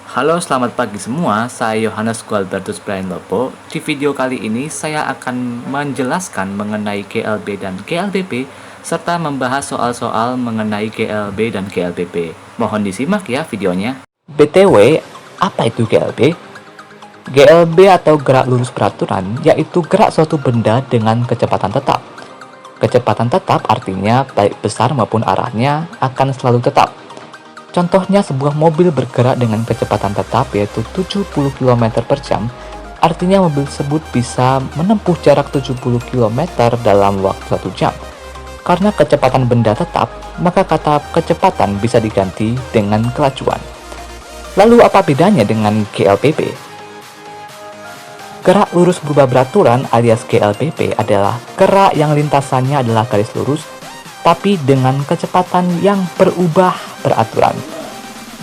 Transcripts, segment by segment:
Halo, selamat pagi semua. Saya Yohanes Gualbertus Brian Lopo. Di video kali ini saya akan menjelaskan mengenai GLB dan GLBP serta membahas soal-soal mengenai GLB dan GLBP. Mohon disimak ya videonya. BTW, apa itu GLB? GLB atau gerak lurus beraturan yaitu gerak suatu benda dengan kecepatan tetap. Kecepatan tetap artinya baik besar maupun arahnya akan selalu tetap. Contohnya sebuah mobil bergerak dengan kecepatan tetap yaitu 70 km per jam, artinya mobil tersebut bisa menempuh jarak 70 km dalam waktu 1 jam. Karena kecepatan benda tetap, maka kata kecepatan bisa diganti dengan kelajuan. Lalu apa bedanya dengan GLBP? Gerak lurus berubah beraturan alias GLBP adalah gerak yang lintasannya adalah garis lurus tapi dengan kecepatan yang berubah beraturan.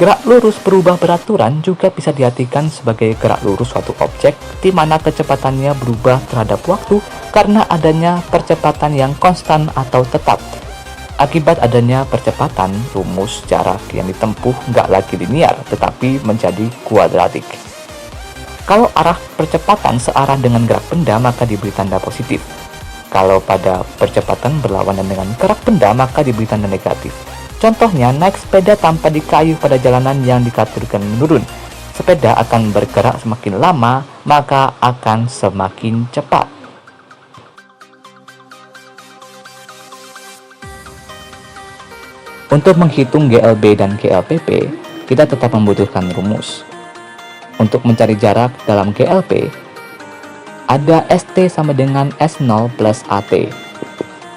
Gerak lurus berubah beraturan juga bisa diartikan sebagai gerak lurus suatu objek di mana kecepatannya berubah terhadap waktu karena adanya percepatan yang konstan atau tetap. Akibat adanya percepatan, rumus jarak yang ditempuh nggak lagi linear tetapi menjadi kuadratik. Kalau arah percepatan searah dengan gerak benda maka diberi tanda positif. Kalau pada percepatan berlawanan dengan gerak benda maka diberi tanda negatif. Contohnya, naik sepeda tanpa dikayuh pada jalanan yang dikategorikan menurun. Sepeda akan bergerak semakin lama, maka akan semakin cepat. Untuk menghitung GLB dan GLBP, kita tetap membutuhkan rumus. Untuk mencari jarak dalam GLB, ada ST sama dengan S0 plus AT.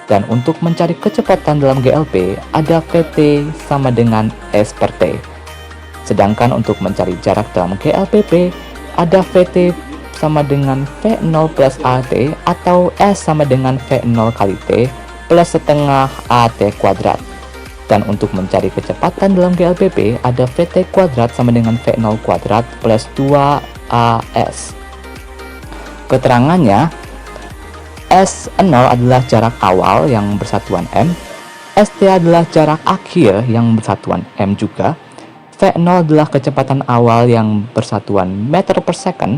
Dan untuk mencari kecepatan dalam GLB, ada VT sama dengan S per T. Sedangkan untuk mencari jarak dalam GLBP, ada VT sama dengan V0 plus AT atau S sama dengan V0 kali T plus setengah AT kuadrat. Dan untuk mencari kecepatan dalam GLBP, ada VT kuadrat sama dengan V0 kuadrat plus 2AS. Keterangannya, S0 adalah jarak awal yang bersatuan M, ST adalah jarak akhir yang bersatuan M juga, V0 adalah kecepatan awal yang bersatuan meter per second,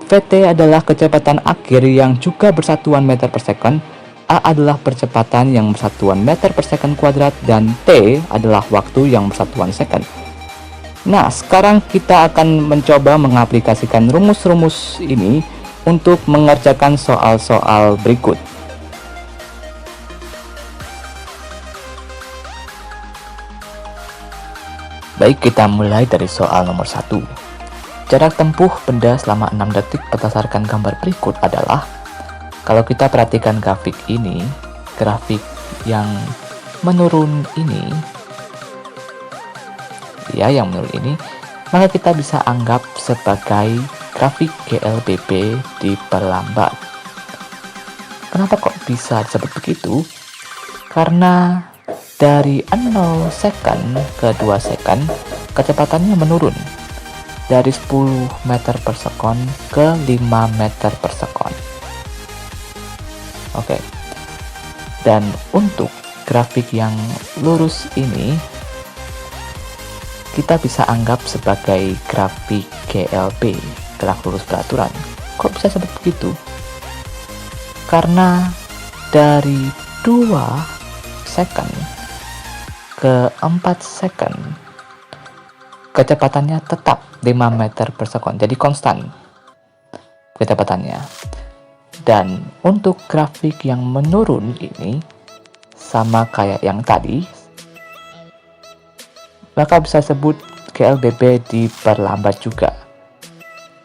VT adalah kecepatan akhir yang juga bersatuan meter per second, A adalah percepatan yang bersatuan meter per second kuadrat, dan T adalah waktu yang bersatuan second. Nah, sekarang kita akan mencoba mengaplikasikan rumus-rumus ini untuk mengerjakan soal-soal berikut. Baik, kita mulai dari soal nomor 1. Jarak tempuh benda selama 6 detik berdasarkan gambar berikut adalah, kalau kita perhatikan grafik ini, grafik yang menurun ini, ya yang menurun ini, maka kita bisa anggap sebagai grafik GLBP diperlambat. Kenapa kok bisa disebut begitu? Karena dari 0 second ke 2 second, kecepatannya menurun. Dari 10 meter per sekon ke 5 meter per sekon. Oke. Dan untuk grafik yang lurus ini, kita bisa anggap sebagai grafik GLB, gerak lurus beraturan. Kok bisa seperti begitu? Karena dari 2 second ke 4 second, kecepatannya tetap 5 meter per sekon, jadi konstan kecepatannya. Dan untuk grafik yang menurun ini, sama kayak yang tadi, maka bisa sebut GLBP diperlambat juga.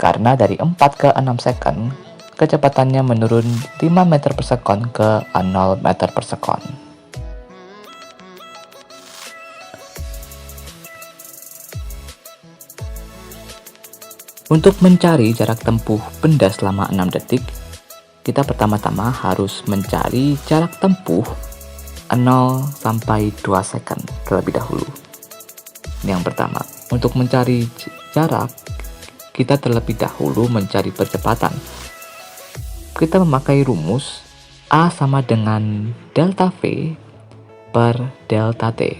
Karena dari 4 ke 6 second, kecepatannya menurun 5 meter per sekon ke 0 meter per sekon. Untuk mencari jarak tempuh benda selama 6 detik, kita pertama-tama harus mencari jarak tempuh 0 sampai 2 second terlebih dahulu. Ini yang pertama. Untuk mencari jarak, kita terlebih dahulu mencari percepatan. Kita memakai rumus A sama dengan delta V per delta T.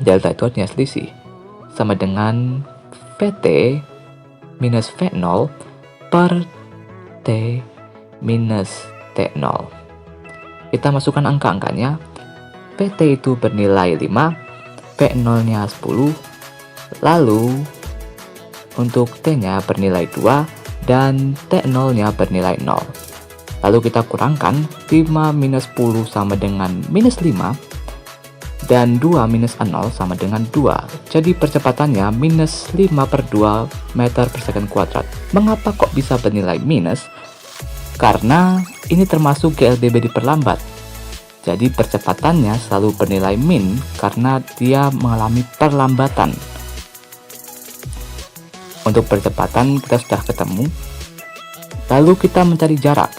Delta itu artinya selisih, sama dengan VT minus V0 per T minus T0. Kita masukkan angka-angkanya. VT itu bernilai 5, V0-nya 10, lalu untuk T-nya bernilai 2, dan T0-nya bernilai 0. Lalu kita kurangkan, 5 minus 10 sama dengan minus 5, dan 2 minus 0 sama dengan 2. Jadi percepatannya minus 5 per 2 meter per second kuadrat. Mengapa kok bisa bernilai minus? Karena ini termasuk GLBB diperlambat. Jadi percepatannya selalu bernilai min karena dia mengalami perlambatan. Untuk percepatan kita sudah ketemu. Lalu kita mencari jarak.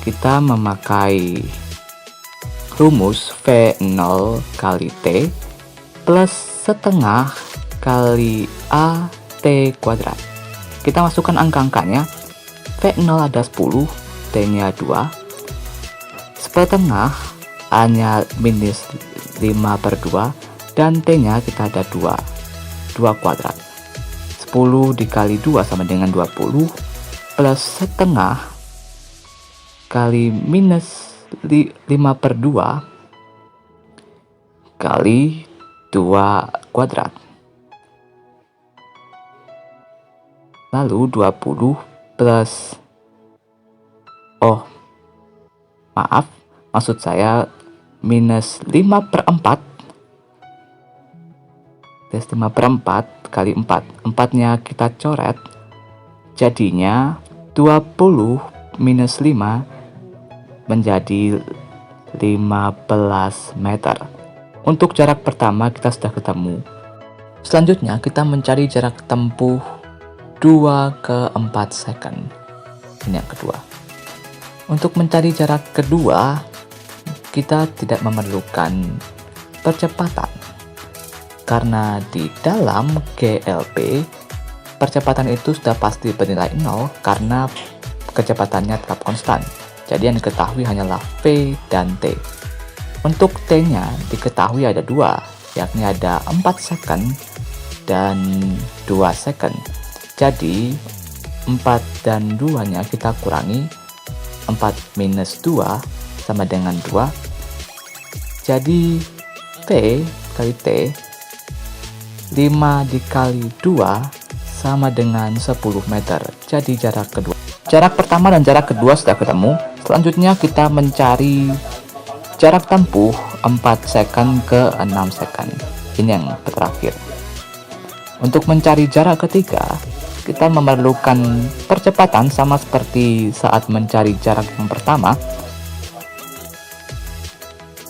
Kita memakai rumus V0 kali T plus setengah kali AT kuadrat. Kita masukkan angka-angkanya. V0 ada 10, T-nya 2. Setengah A-nya minus 5 per 2, dan T-nya kita ada 2 kuadrat. 10 dikali 2 sama dengan 20, plus setengah kali minus 5 per 2 kali 2 kuadrat. Lalu 20 plus, maksud saya minus 5 per 4. Plus 5 per 4 kali 4. 4-nya kita coret. Jadinya 20 minus 5 menjadi 15 meter. Untuk jarak pertama kita sudah ketemu. Selanjutnya kita mencari jarak tempuh 2 ke 4 second. Ini yang kedua. Untuk mencari jarak kedua, kita tidak memerlukan percepatan. Karena di dalam GLP, percepatan itu sudah pasti bernilai 0 karena kecepatannya tetap konstan. Jadi yang diketahui hanyalah V dan T. Untuk T-nya diketahui ada 2, yakni ada 4 second dan 2 second. Jadi 4 dan 2-nya kita kurangi. 4 minus 2 sama dengan 2. Jadi V kali T, 5 dikali 2 sama dengan 10 meter. Jadi jarak kedua. Jarak pertama dan jarak kedua sudah ketemu. Selanjutnya kita mencari jarak tempuh 4 second ke 6 second. Ini yang terakhir. Untuk mencari jarak ketiga, kita memerlukan percepatan sama seperti saat mencari jarak yang pertama.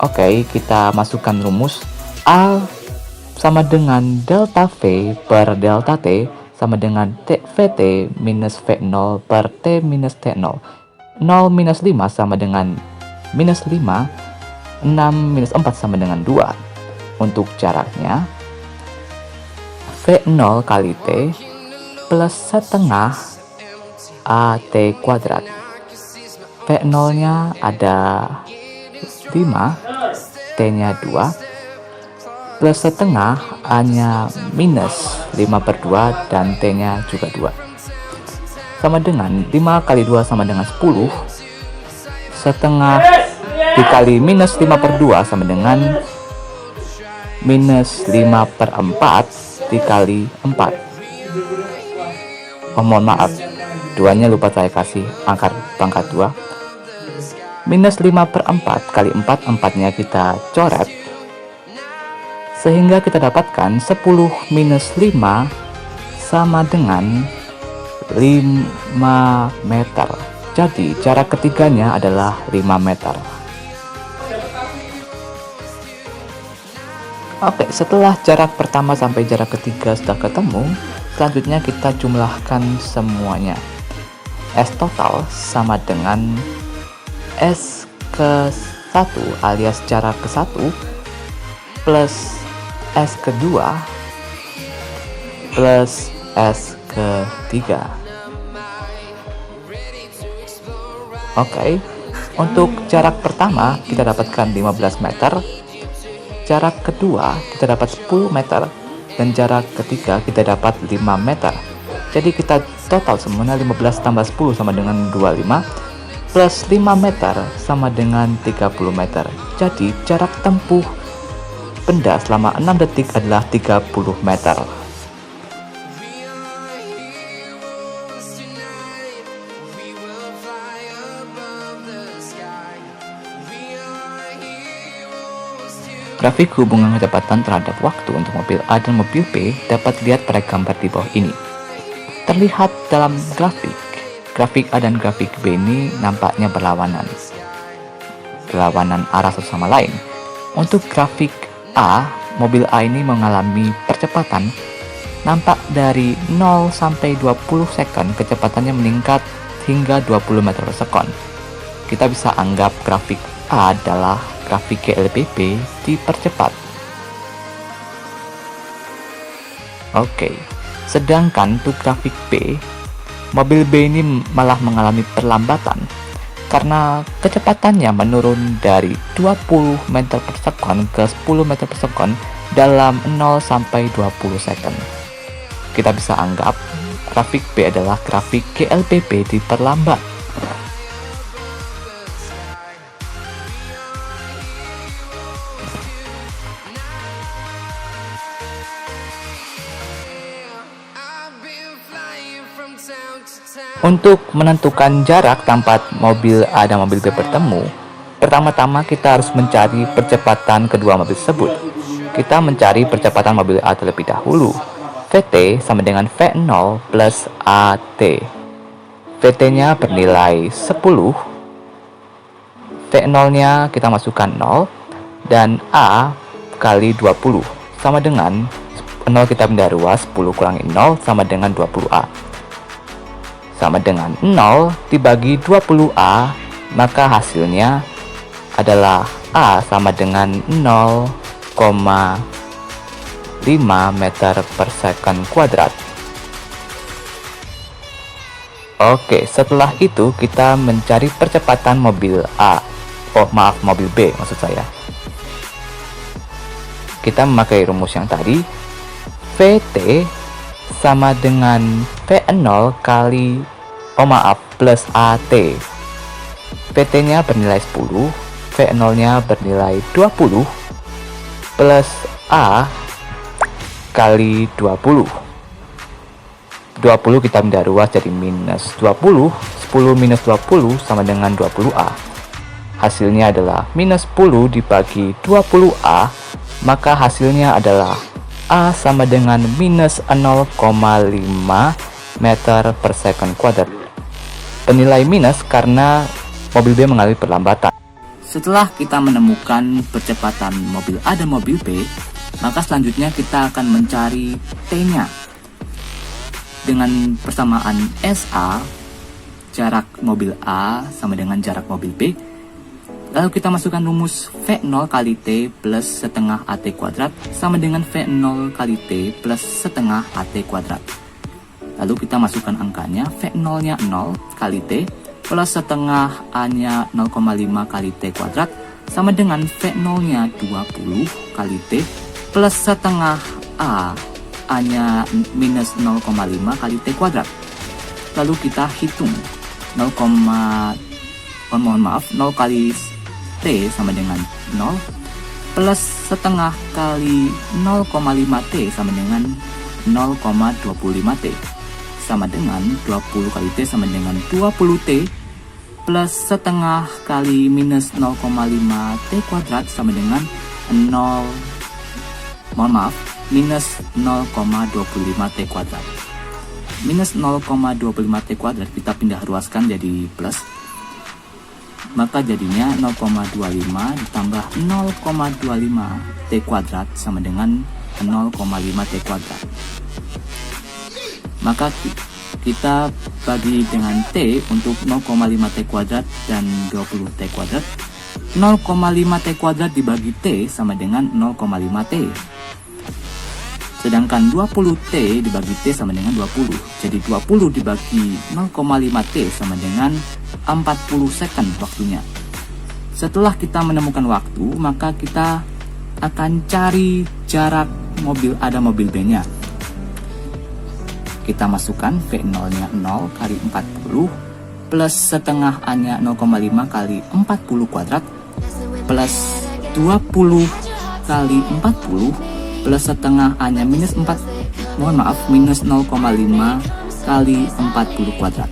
Oke, kita masukkan rumus. A sama dengan delta V per delta T sama dengan VT minus V0 per T minus T0. 0 minus 5 sama dengan minus 5. 6 minus 4 sama dengan 2. Untuk jaraknya, V0 kali T plus setengah AT kuadrat. V0-nya ada 5, T-nya 2, plus setengah A-nya minus 5 per 2, dan T-nya juga 2. Sama dengan 5 kali 2 sama dengan 10, setengah dikali minus 5 per 2 sama dengan minus 5 per 4 dikali 4. Mohon maaf, 2-nya lupa saya kasih angka pangkat 2. Minus 5 per 4 kali 4, 4-nya kita coret. Sehingga kita dapatkan 10 minus 5 sama dengan 5 meter. Jadi jarak ketiganya adalah 5 meter. Oke, setelah jarak pertama sampai jarak ketiga sudah ketemu, selanjutnya kita jumlahkan semuanya. S total sama dengan S ke 1 alias jarak ke 1 plus S kedua plus S ketiga. Oke, untuk jarak pertama kita dapatkan 15 meter. Jarak kedua kita dapat 10 meter, dan jarak ketiga kita dapat 5 meter. Jadi kita total semuanya 15 tambah 10 sama dengan 25, plus 5 meter sama dengan 30 meter. Jadi jarak tempuh benda selama 6 detik adalah 30 meter. Grafik hubungan kecepatan terhadap waktu untuk mobil A dan mobil B dapat dilihat pada gambar di bawah ini. Terlihat dalam grafik A dan grafik B ini nampaknya berlawanan arah satu sama lain. Untuk grafik A, mobil A ini mengalami percepatan nampak dari 0 sampai 20 second kecepatannya meningkat hingga 20 meter per second. Kita bisa anggap grafik A adalah grafik GLBB dipercepat. Oke, sedangkan untuk grafik B, mobil B ini malah mengalami perlambatan karena kecepatannya menurun dari 20 meter per second ke 10 meter per second dalam 0 sampai 20 second. Kita bisa anggap grafik B adalah grafik GLBB diperlambat. Untuk menentukan jarak tempat mobil A dan mobil B bertemu, pertama-tama kita harus mencari percepatan kedua mobil tersebut. Kita mencari percepatan mobil A terlebih dahulu. VT sama dengan V0 plus AT. VT-nya bernilai 10, V0-nya kita masukkan 0, dan A kali 20 sama dengan 0 kita pindah ruas, 10 kurangi 0 sama dengan 20A. Sama dengan 0 dibagi 20A, maka hasilnya adalah A sama dengan 0,5 meter per second kuadrat. Oke, setelah itu kita mencari percepatan mobil mobil B maksud saya. Kita memakai rumus yang tadi, VT sama dengan V0 plus AT. VT-nya bernilai 10, V0-nya bernilai 20, plus A kali 20. 20 kita pindah ruas jadi minus 20, 10 minus 20 sama dengan 20A. Hasilnya adalah minus 10 dibagi 20A, maka hasilnya adalah A sama dengan minus 0,5 meter per second kuadrat. Penilai minus karena mobil B mengalami perlambatan. Setelah kita menemukan percepatan mobil A dan mobil B, maka selanjutnya kita akan mencari T-nya. Dengan persamaan SA, jarak mobil A sama dengan jarak mobil B. Lalu kita masukkan rumus V0 kali T plus setengah AT kuadrat sama dengan V0 kali T plus setengah AT kuadrat. Lalu kita masukkan angkanya, V0-nya 0 kali T plus setengah A-nya 0,5 kali T kuadrat sama dengan V0-nya 20 kali T plus setengah A-nya minus 0,5 kali T kuadrat. Lalu kita hitung 0 kali T sama dengan 0 plus setengah kali 0,5 T sama dengan 0,25 T sama dengan 20 kali T sama dengan 20 T plus setengah kali minus 0,5 T kuadrat sama dengan minus 0,25 T kuadrat. Minus 0,25 T kuadrat kita pindah ruaskan jadi plus, maka jadinya 0,25 ditambah 0,25 T kuadrat sama dengan 0,5 T kuadrat. Maka kita bagi dengan T untuk 0,5 T kuadrat dan 20 T kuadrat. 0,5 T kuadrat dibagi T sama dengan 0,5 T. Sedangkan 20 T dibagi T sama dengan 20. Jadi 20 dibagi 0,5 T sama dengan 40 second waktunya. Setelah kita menemukan waktu, maka kita akan cari jarak mobil A dan mobil B-nya. Kita masukkan V0-nya 0 kali 40 plus setengah A-nya 0,5 kali 40 kuadrat plus 20 kali 40 plus setengah A-nya minus 0,5 kali 40 kuadrat.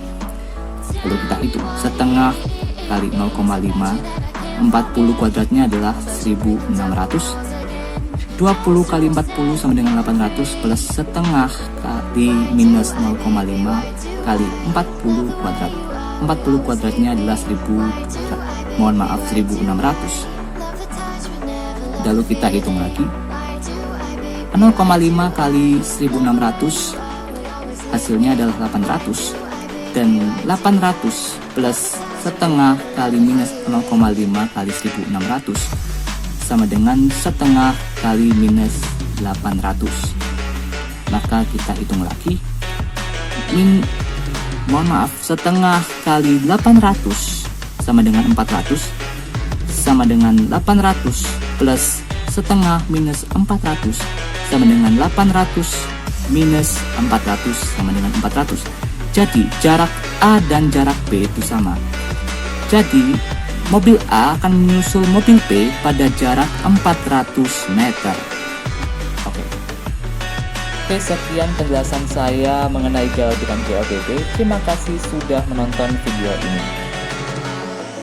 Lalu kita hitung setengah kali 0,5, 40 kuadratnya adalah 1600, 20 kali 40 sama dengan 800 plus setengah kali minus 0,5 kali 40 kuadrat. 40 kuadratnya adalah 1600. Lalu kita hitung lagi 0,5 kali 1600 hasilnya adalah 800, dan 800 plus setengah kali minus 0,5 kali 1600 sama dengan setengah kali minus 800. Maka kita hitung lagi, setengah kali 800 sama dengan 400 sama dengan 800 plus setengah minus 400 sama dengan 800 minus 400 sama dengan 400. Jadi jarak A dan jarak B itu sama. Jadi mobil A akan menyusul mobil B pada jarak 400 meter. Oke, sekian penjelasan saya mengenai GLB dan GLBB. Terima kasih sudah menonton video ini.